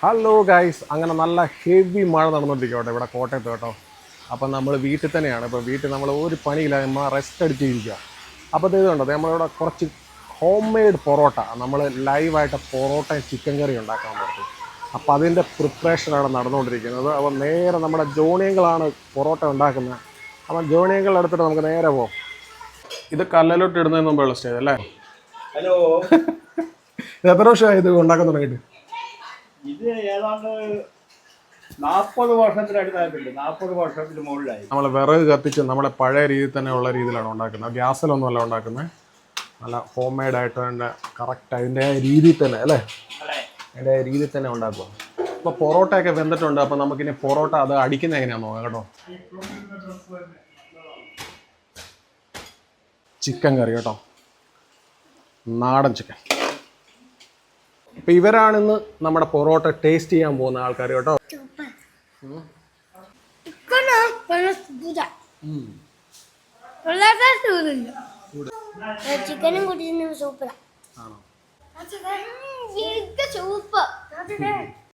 Hello guys, അങ്ങനെ നല്ല heavy മഴ നടന്നുകൊണ്ടിരിക്കട്ടെ ഇവിടെ കോട്ടയത്ത് കേട്ടോ. അപ്പം നമ്മൾ വീട്ടിൽ തന്നെയാണ്. ഇപ്പോൾ വീട്ടിൽ നമ്മൾ ഒരു പണിയില്ല, നമ്മൾ റെസ്റ്റ് അടിച്ചിരിക്കുക. അപ്പോൾ ഇത് കണ്ടോ, നമ്മളിവിടെ കുറച്ച് ഹോം മെയ്ഡ് പൊറോട്ട, നമ്മൾ ലൈവായിട്ട് പൊറോട്ടയും ചിക്കൻ കറി ഉണ്ടാക്കാൻ പറ്റും. അപ്പോൾ അതിൻ്റെ പ്രിപ്പറേഷനാണ് നടന്നുകൊണ്ടിരിക്കുന്നത്. അപ്പോൾ നേരെ നമ്മുടെ ജോണിയങ്കളാണ് പൊറോട്ട ഉണ്ടാക്കുന്നത്. അപ്പം ജോണിയങ്കൾ എടുത്തിട്ട് നമുക്ക് നേരെ പോകാം. ഇത് കല്ലിലോട്ട് ഇടുന്നതിന് മുമ്പുള്ള സ്റ്റേജ് അല്ലേ? ഹലോ. ഇത് എത്ര വർഷമായി ഇത് ഉണ്ടാക്കാൻ തുടങ്ങിയിട്ട്? ഇത് ഏതാണ്ട് 40 വർഷത്തിനടുത്തായിട്ടുണ്ട്. 40 വർഷത്തിന് മുകളിലായി. നമ്മൾ വിറക് കത്തിച്ച് നമ്മുടെ പഴയ രീതിയിൽ തന്നെ ഉള്ള രീതിയിലാണ് ഉണ്ടാക്കുന്നത്. ഗ്യാസിലൊന്നുമല്ല ഉണ്ടാക്കുന്നത്. നല്ല ഹോം മെയ്ഡ് ആയിട്ട് അതിൻ്റെ കറക്റ്റ് അതിൻ്റെ രീതിയിൽ തന്നെ അല്ലേ, അതിൻ്റെ രീതിയിൽ തന്നെ ഉണ്ടാക്കുക. ഇപ്പോൾ പൊറോട്ടയൊക്കെ വെന്തിട്ടുണ്ട്. അപ്പോൾ നമുക്കിനി പൊറോട്ട അത് അടിക്കുന്നത് എങ്ങനെയാണെന്ന് നോക്കാം കേട്ടോ. ചിക്കൻ കറി കേട്ടോ, നാടൻ ചിക്കൻ. ഇപ്പം ഇവരാണിന്ന് നമ്മുടെ പൊറോട്ട ടേസ്റ്റ് ചെയ്യാൻ പോകുന്ന ആൾക്കാർ കേട്ടോ. ചിക്കനും കൂട്ടി സൂപ്പറാ.